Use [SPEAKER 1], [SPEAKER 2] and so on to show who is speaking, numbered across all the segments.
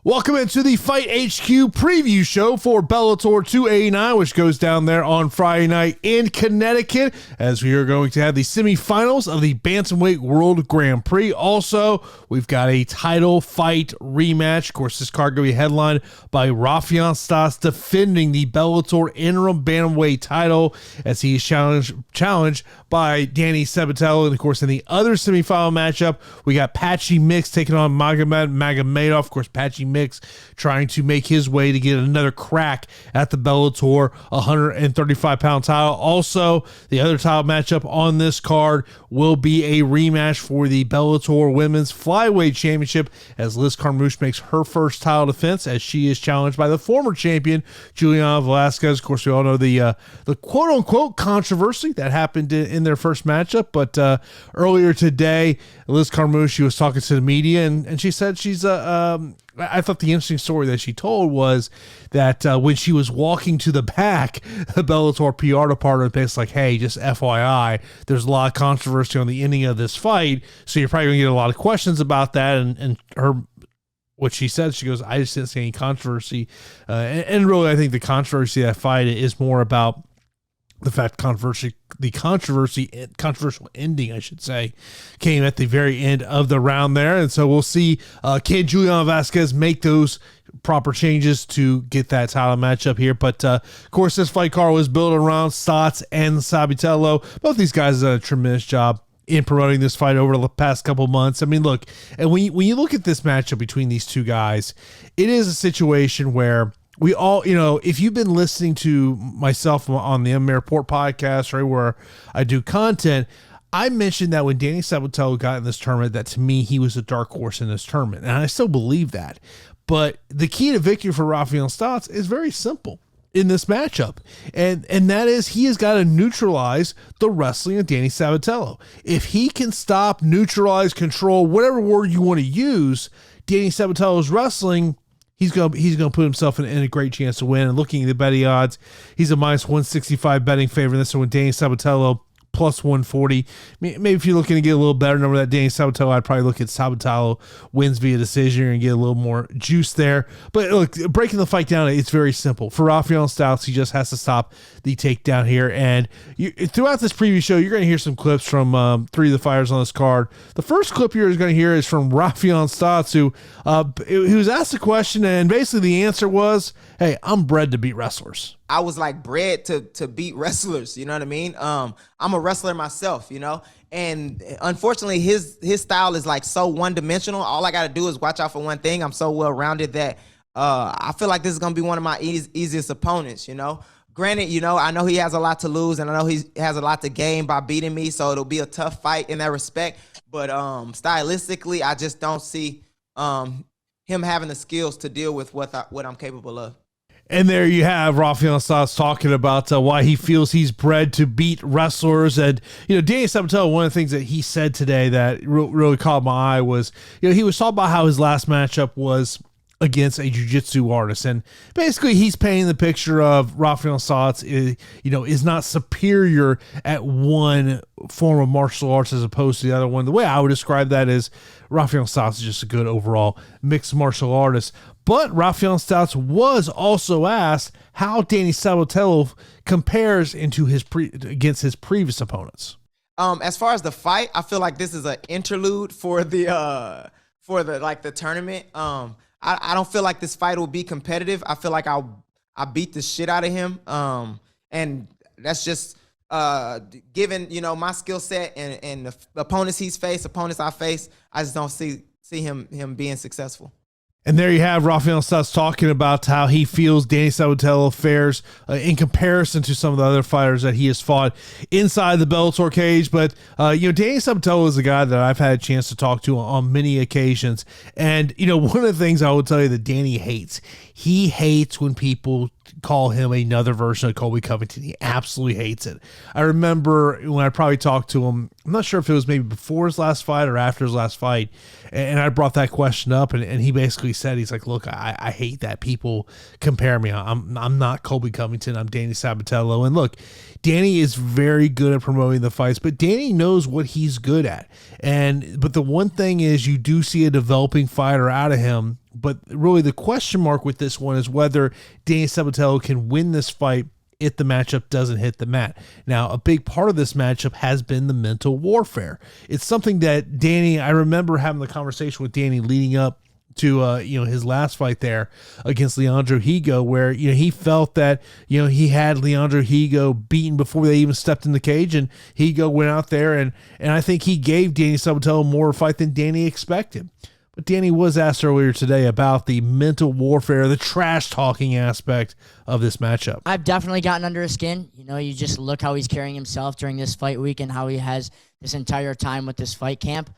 [SPEAKER 1] Welcome into the Fight HQ preview show for Bellator 289, which goes down there on Friday night in Connecticut, as we are going to have the semifinals of the Bantamweight World Grand Prix. Also, we've got a title fight rematch. Of course, this card going to be headlined by Raufeon Stots defending the Bellator interim bantamweight title as he is challenged by Danny Sabatello. And of course, in the other semifinal matchup, we got Patchy Mix taking on Magomed Magomedov. Of course, Patchy Mix trying to make his way to get another crack at the Bellator 135-pound title. Also, the other title matchup on this card will be a rematch for the Bellator Women's Flyweight Championship as Liz Carmouche makes her first title defense as she is challenged by the former champion, Juliana Velasquez. Of course, we all know the quote-unquote controversy that happened in their first matchup, but earlier today, Liz Carmouche was talking to the media, and she said she's I thought the interesting story that she told was that when she was walking to the back, the Bellator PR department basically like, hey, just FYI, there's a lot of controversy on the ending of this fight, so you're probably going to get a lot of questions about that. And her, what she said, she goes, I just didn't see any controversy. And really, I think the controversy of that fight is more about the fact controversial ending, I should say, came at the very end of the round there. And so we'll see, can Juliana Vasquez make those proper changes to get that title matchup here? But of course, this fight card was built around Stots and Sabatello. Both these guys have done a tremendous job in promoting this fight over the past couple months. I mean, look, and when you look at this matchup between these two guys, it is a situation where we all, if you've been listening to myself on the MMA Report podcast, right, where I do content, I mentioned that when Danny Sabatello got in this tournament, that to me, he was a dark horse in this tournament. And I still believe that. But the key to victory for Raufeon Stots is very simple in this matchup. And that is he has got to neutralize the wrestling of Danny Sabatello. If he can stop, neutralize, control, whatever word you want to use, Danny Sabatello's wrestling, he's gonna put himself in a great chance to win. And looking at the betting odds, he's a minus 165 betting favorite. This one with Danny Sabatello plus 140. Maybe if you're looking to get a little better number than Danny Sabatello, I'd probably look at Sabatello wins via decision and get a little more juice there. But look, breaking the fight down, it's very simple. For Raufeon Stots, he just has to stop the takedown here. And throughout this preview show, you're going to hear some clips from three of the fighters on this card. The first clip you're going to hear is from Raufeon Stots, who he was asked a question, and basically the answer was, hey, I'm bred to beat wrestlers.
[SPEAKER 2] I was like bred to beat wrestlers, you know what I mean? I'm a wrestler myself, and unfortunately his style is like so one-dimensional. All I got to do is watch out for one thing. I'm so well-rounded that I feel like this is going to be one of my easiest opponents, Granted, I know he has a lot to lose, and I know he has a lot to gain by beating me, so it'll be a tough fight in that respect. But stylistically, I just don't see him having the skills to deal with what I'm capable of.
[SPEAKER 1] And there you have Raufeon Stots talking about why he feels he's bred to beat wrestlers. And, Danny Sabatello, one of the things that he said today that really caught my eye was, he was talking about how his last matchup was against a jiu-jitsu artist. And basically he's painting the picture of Raufeon Stots is not superior at one form of martial arts as opposed to the other one. The way I would describe that is Raufeon Stots is just a good overall mixed martial artist. But Raufeon Stots was also asked how Danny Sabatello compares against his previous opponents.
[SPEAKER 2] As far as the fight, I feel like this is an interlude for the tournament. I don't feel like this fight will be competitive. I feel like I beat the shit out of him. And that's just given my skill set and the opponents I face, I just don't see him being successful.
[SPEAKER 1] And there you have Raufeon Stots talking about how he feels Danny Sabatello fares in comparison to some of the other fighters that he has fought inside the Bellator cage. But, Danny Sabatello is a guy that I've had a chance to talk to on many occasions. And, one of the things I will tell you that Danny hates, he hates when people call him another version of Colby Covington. He absolutely hates it. I remember when I probably talked to him, I'm not sure if it was maybe before his last fight or after his last fight, and I brought that question up, and he basically said, he's like, look, I hate that people compare me. I'm not Colby Covington. I'm Danny Sabatello. And look, Danny is very good at promoting the fights, but Danny knows what he's good at. But the one thing is you do see a developing fighter out of him, But really the question mark with this one is whether Danny Sabatello can win this fight if the matchup doesn't hit the mat. Now, a big part of this matchup has been the mental warfare. It's something that Danny, I remember having the conversation with Danny leading up to his last fight there against Leandro Higo, where he felt that he had Leandro Higo beaten before they even stepped in the cage, and Higo went out there and I think he gave Danny Sabatello more fight than Danny expected. But Danny was asked earlier today about the mental warfare, the trash talking aspect of this matchup.
[SPEAKER 3] I've definitely gotten under his skin. You just look how he's carrying himself during this fight week and how he has this entire time with this fight camp.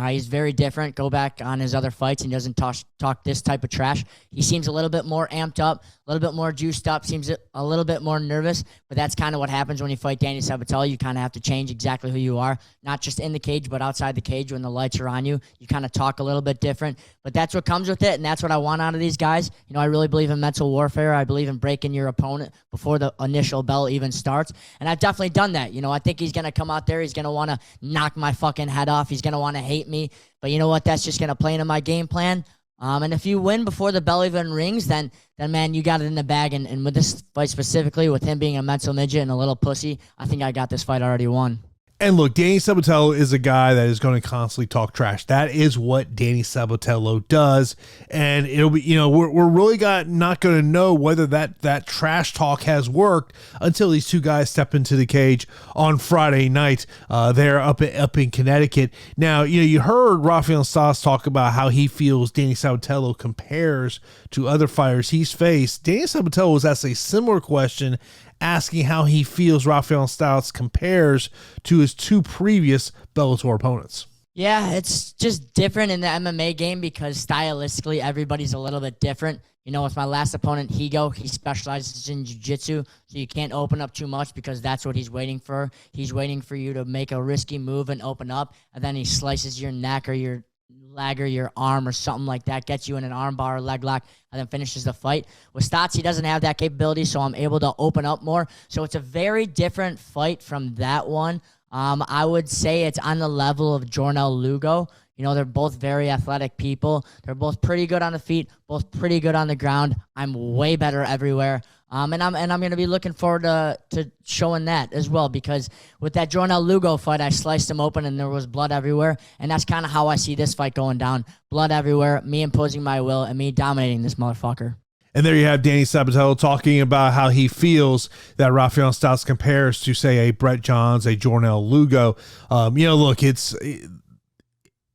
[SPEAKER 3] He's very different. Go back on his other fights and he doesn't talk this type of trash. He seems a little bit more amped up, a little bit more juiced up, seems a little bit more nervous, but that's kind of what happens when you fight Danny Sabatello. You kind of have to change exactly who you are, not just in the cage, but outside the cage when the lights are on you. You kind of talk a little bit different, but that's what comes with it, and that's what I want out of these guys. I really believe in mental warfare. I believe in breaking your opponent before the initial bell even starts, and I've definitely done that. I think he's going to come out there. He's going to want to knock my fucking head off. He's going to want to hate me, but you know what? That's just going to play into my game plan. And if you win before the bell even rings, then man, you got it in the bag. And with this fight specifically, with him being a mental midget and a little pussy, I think I got this fight already won.
[SPEAKER 1] And look, Danny Sabatello is a guy that is going to constantly talk trash. That is what Danny Sabatello does. And it'll be, we're really not going to know whether that trash talk has worked until these two guys step into the cage on Friday night there up in Connecticut. Now, you heard Rafael Stas talk about how he feels Danny Sabatello compares to other fighters he's faced. Danny Sabatello was asked a similar question, asking how he feels Rafael Stouts compares to his two previous Bellator opponents.
[SPEAKER 3] Yeah, it's just different in the MMA game because stylistically everybody's a little bit different. With my last opponent, Higo, he specializes in jiu-jitsu, so you can't open up too much because that's what he's waiting for. He's waiting for you to make a risky move and open up, and then he slices your neck or your leg or your arm or something like that, gets you in an arm bar or leg lock, and then finishes the fight. With Stotts, he doesn't have that capability, so I'm able to open up more. So it's a very different fight from that one. I would say it's on the level of Jornal Lugo. They're both very athletic people. They're both pretty good on the feet, both pretty good on the ground. I'm way better everywhere. And I'm going to be looking forward to showing that as well, because with that Jornal Lugo fight, I sliced him open and there was blood everywhere, and that's kind of how I see this fight going down. Blood everywhere, me imposing my will, and me dominating this motherfucker.
[SPEAKER 1] And there you have Danny Sabatello talking about how he feels that Rafael Stouts compares to, say, a Brett Johns, a Jornal Lugo. Look,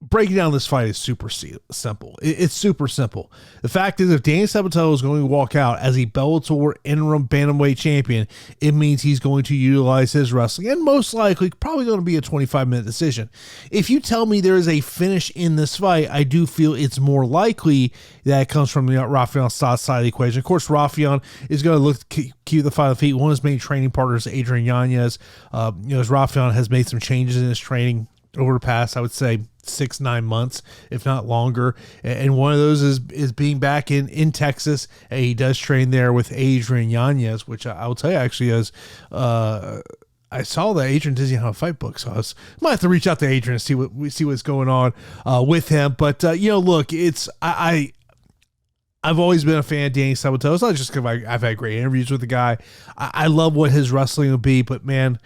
[SPEAKER 1] breaking down this fight is super simple. It's super simple. The fact is, if Danny Sabatello is going to walk out as a Bellator interim bantamweight champion, it means he's going to utilize his wrestling, and most likely probably going to be a 25-minute decision. If you tell me there is a finish in this fight, I do feel it's more likely that it comes from the Rafael Stotts side of the equation. Of course, Rafael is going to look to keep the fight on the feet. One of his main training partners, Adrian Yanez, as Rafael has made some changes in his training over the past, I would say, 6-9 months, if not longer. And one of those is being back in Texas. And he does train there with Adrian Yanez, which I will tell you actually is, I saw that Adrian doesn't have a fight book, so I might have to reach out to Adrian and see what's going on with him. But look, I've always been a fan of Danny Sabatello. It's not just because I've had great interviews with the guy. I love what his wrestling will be, but man,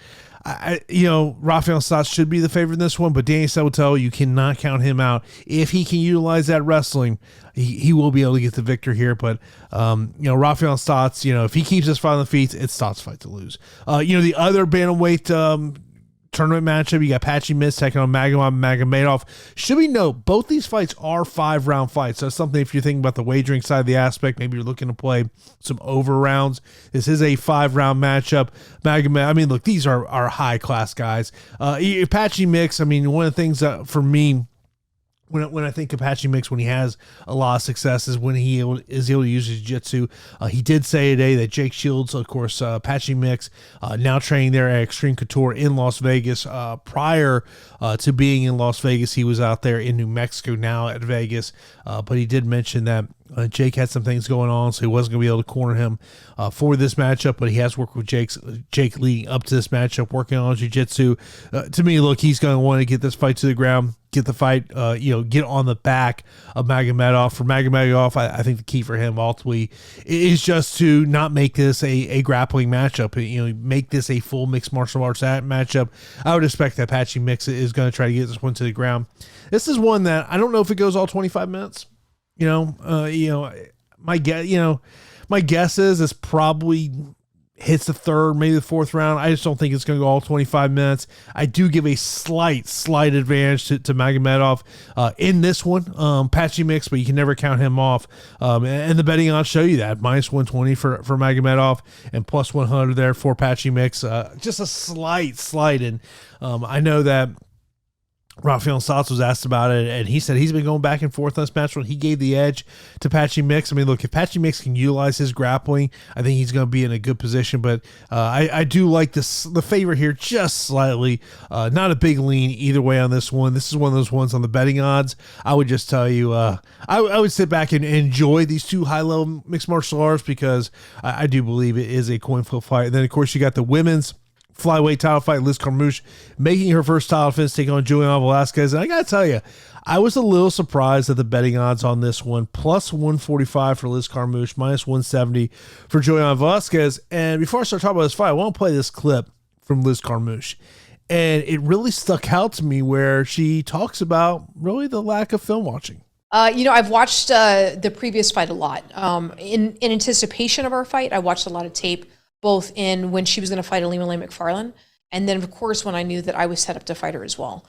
[SPEAKER 1] Rafael Stotts should be the favorite in this one, but Danny Sabatello, you cannot count him out. If he can utilize that wrestling, he will be able to get the victor here. But, Rafael Stotts, if he keeps his fight on the feet, it's Stotts' fight to lose. The other bantamweight tournament matchup, you got Patchy Mix taking on Magomedov. Should we note, both these fights are 5-round fights. So that's something, if you're thinking about the wagering side of the aspect, maybe you're looking to play some over rounds. This is a 5-round matchup. Look, these are high-class guys. Patchy Mix, one of the things for me, when I think of Patchy Mix, when he has a lot of success, is when he is able to use his jiu-jitsu. He did say today that Jake Shields, of course, Patchy Mix, now training there at Extreme Couture in Las Vegas. Prior to being in Las Vegas, he was out there in New Mexico, now at Vegas. But he did mention that Jake had some things going on, so he wasn't going to be able to corner him for this matchup, but he has worked with Jake leading up to this matchup, working on jiu-jitsu. To me, look, he's going to want to get this fight to the ground. get the fight, get on the back of Magomedov. For Magomedov, I think the key for him ultimately is just to not make this a grappling matchup. Make this a full mixed martial arts matchup. I would expect that Patchy Mix is going to try to get this one to the ground. This is one that I don't know if it goes all 25 minutes. My guess is it's probably hits the third, maybe the fourth round. I just don't think it's going to go all 25 minutes. I do give a slight advantage to Magomedov in this one. Patchy Mix, but you can never count him off. And the betting odds show you that. Minus 120 for Magomedov and plus 100 there for Patchy Mix. Just a slight. And I know that Rafael Stotts was asked about it, and he said he's been going back and forth on this match when he gave the edge to Patchy Mix. I mean, look, if Patchy Mix can utilize his grappling, I think he's going to be in a good position. But I do like the favorite here just slightly. Not a big lean either way on this one. This is one of those ones on the betting odds. I would just tell you, I would sit back and enjoy these two high-level mixed martial arts because I do believe it is a coin flip fight. And then, of course, you got the women's flyweight title fight, Liz Carmouche making her first title defense, taking on Juliana Velasquez. And I got to tell you, I was a little surprised at the betting odds on this one. Plus 145 for Liz Carmouche, minus 170 for Juliana Velasquez. And before I start talking about this fight, I want to play this clip from Liz Carmouche. And it really stuck out to me where she talks about really the lack of film watching.
[SPEAKER 4] I've watched the previous fight a lot. In anticipation of our fight, I watched a lot of tape, both in when she was going to fight Alima Lane McFarland, and then, of course, when I knew that I was set up to fight her as well.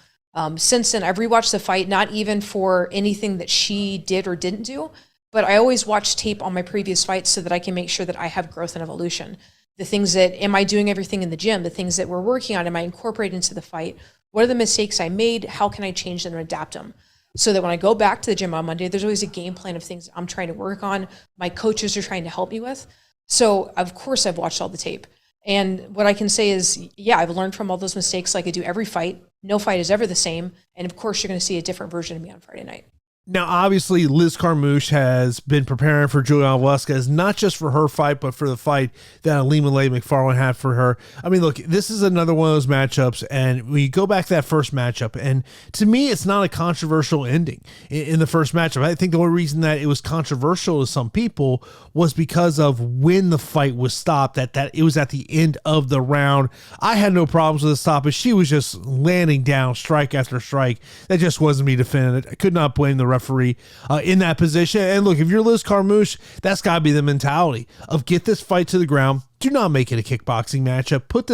[SPEAKER 4] Since then, I've rewatched the fight, not even for anything that she did or didn't do, but I always watch tape on my previous fights so that I can make sure that I have growth and evolution. The things that, am I doing everything in the gym? The things that we're working on, am I incorporating into the fight? What are the mistakes I made? How can I change them and adapt them? So that when I go back to the gym on Monday, there's always a game plan of things I'm trying to work on, my coaches are trying to help me with. So, of course, I've watched all the tape. And what I can say is, yeah, I've learned from all those mistakes like I do every fight. No fight is ever the same. And, of course, you're going to see a different version of me on Friday night.
[SPEAKER 1] Now, obviously, Liz Carmouche has been preparing for Juliana Velasquez, not just for her fight, but for the fight that Alima Lane McFarland had for her. I mean, look, this is another one of those matchups, and we go back to that first matchup, and to me, it's not a controversial ending in the first matchup. I think the only reason that it was controversial to some people was because of when the fight was stopped, that it was at the end of the round. I had no problems with the stoppage. She was just landing down strike after strike. That just wasn't me defending it. I could not blame the referee in that position. And look, if you're Liz Carmouche, that's got to be the mentality of get this fight to the ground. Do not make it a kickboxing matchup. Put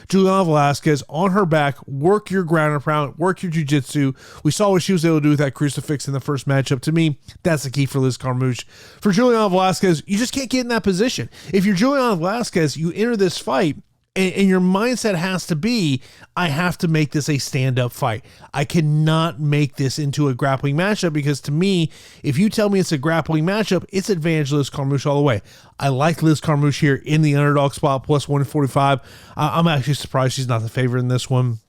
[SPEAKER 1] Juliana Velasquez on her back, work your ground and pound, work your jiu-jitsu. We saw what she was able to do with that crucifix in the first matchup. To me, that's the key for Liz Carmouche. For Juliana Velasquez, you just can't get in that position. If you're Juliana Velasquez, you enter this fight, and your mindset has to be, I have to make this a stand-up fight. I cannot make this into a grappling matchup because to me, if you tell me it's a grappling matchup, it's advantage Liz Carmouche all the way. I like Liz Carmouche here in the underdog spot, plus 145. I'm actually surprised she's not the favorite in this one.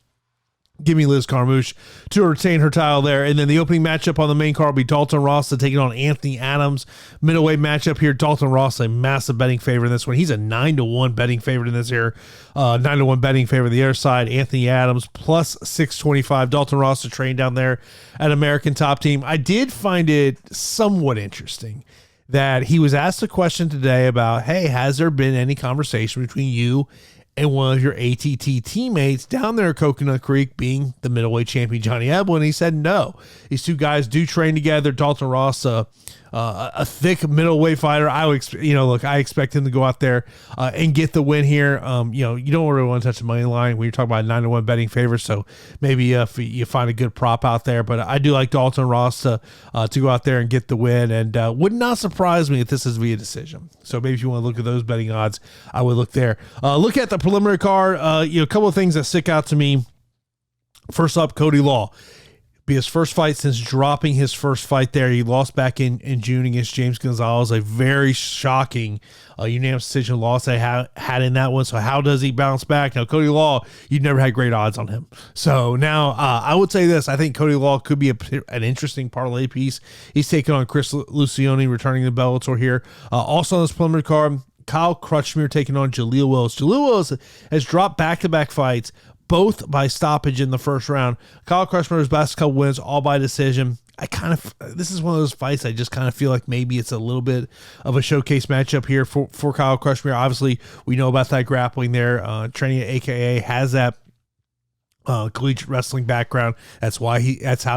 [SPEAKER 1] Give me Liz Carmouche to retain her title there. And then the opening matchup on the main card will be Dalton Ross taking on Anthony Adams. Middleweight matchup here. Dalton Ross, a massive betting favorite in this one. He's a 9-1 betting favorite in this here. 9-1 betting favorite on the other side. Anthony Adams plus 625. Dalton Ross to train down there at American Top Team. I did find it somewhat interesting that he was asked a question today about, hey, has there been any conversation between you and one of your ATT teammates down there at Coconut Creek, being the middleweight champion Johnny Ebel? And he said no. These two guys do train together. Dalton Ross, a thick middleweight fighter. I expect him to go out there and get the win here. You don't really want to touch the money line when you're talking about 9-1 betting favorites. So maybe if you find a good prop out there, but I do like Dalton Ross to go out there and get the win, and would not surprise me if this is via decision. So maybe if you want to look at those betting odds, I would look there. Look at the preliminary card. A couple of things that stick out to me. First up, Cody Law. Be his first fight since dropping his first fight there. He lost back in June against James Gonzalez, a very shocking unanimous decision loss they had in that one. So how does he bounce back? Now, Cody Law, you've never had great odds on him. So now I would say this. I think Cody Law could be an interesting parlay piece. He's taking on Chris Lucioni, returning to Bellator here. Also on this preliminary card, Kyle Crutchmere taking on Jaleel Willis. Jaleel Willis has dropped back-to-back fights, both by stoppage in the first round. Kyle Crushmer's best couple wins, all by decision. This is one of those fights I just kind of feel like maybe it's a little bit of a showcase matchup here for Kyle Crushmer. Obviously, we know about that grappling there. Training at AKA, has that collegiate wrestling background. That's how he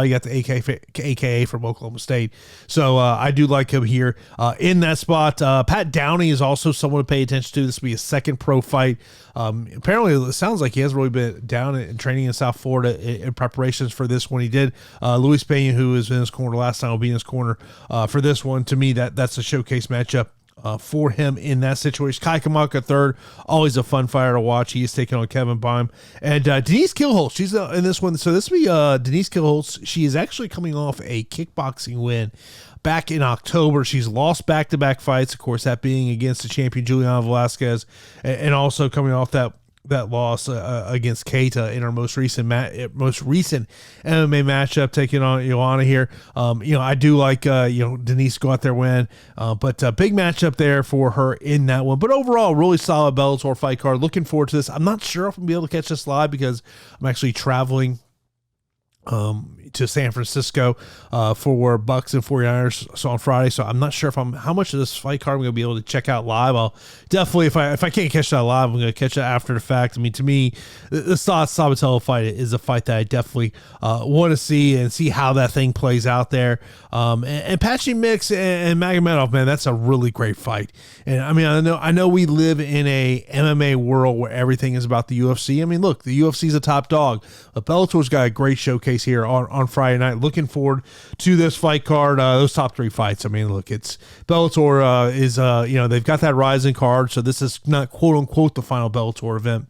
[SPEAKER 1] got the AKA from Oklahoma State. So I do like him here in that spot. Pat Downey is also someone to pay attention to. This will be his second pro fight. Apparently, it sounds like he hasn't really been down and training in South Florida in preparations for this one. He did. Luis Pena, who was in his corner last time, will be in his corner for this one. To me, that's a showcase matchup for him in that situation. Kai Kamaka third, always a fun fighter to watch. He is taking on Kevin Baum. And Denise Kilholtz, she's in this one. So this will be Denise Kilholtz. She is actually coming off a kickboxing win back in October. She's lost back-to-back fights, of course, that being against the champion Juliana Velasquez, and also coming off that loss against Keita in our most recent MMA matchup, taking on Joanna here. I do like Denise go out there win, but a big matchup there for her in that one. But overall, really solid Bellator fight card. Looking forward to this. I'm not sure if I'm gonna be able to catch this live because I'm actually traveling to San Francisco for Bucks and 49ers so on Friday. So I'm not sure how much of this fight card I'm going to be able to check out live. I'll definitely, if I can't catch that live, I'm going to catch it after the fact. I mean, to me, the Sabatello fight is a fight that I definitely want to see and see how that thing plays out there. And Patchy Mix and Magomedov, man, that's a really great fight. And I mean, I know we live in a MMA world where everything is about the UFC. I mean, look, the UFC is a top dog, but Bellator's got a great showcase here on Friday night. Looking forward to this fight card, those top three fights. I mean, look, it's Bellator is they've got that rising card, so this is not quote unquote the final Bellator event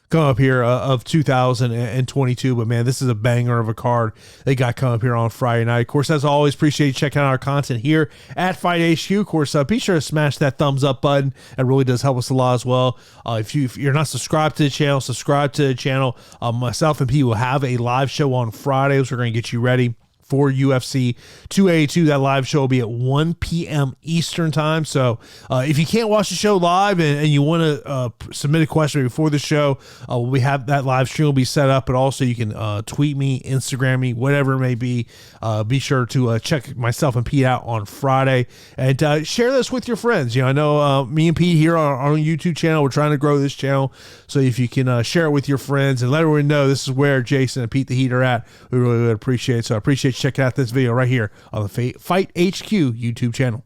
[SPEAKER 1] coming up here of 2022, but man, this is a banger of a card they got coming up here on Friday night. Of course, as always, appreciate you checking out our content here at Fight HQ. Of course, be sure to smash that thumbs up button. It really does help us a lot as well. If you're not subscribed to the channel, subscribe to the channel. Myself and Pete will have a live show on Fridays. We're going to get you ready for UFC 282. That live show will be at 1 p.m. Eastern time. So if you can't watch the show live and you want to submit a question before the show, we have that live stream will be set up, but also you can tweet me, Instagram me, whatever it may be. Be sure to check myself and Pete out on Friday and share this with your friends. I know me and Pete here on our YouTube channel, we're trying to grow this channel. So if you can share it with your friends and let everyone know this is where Jason and Pete the Heat are at, we really would appreciate it. So I appreciate you checking out this video right here on the Fight HQ YouTube channel.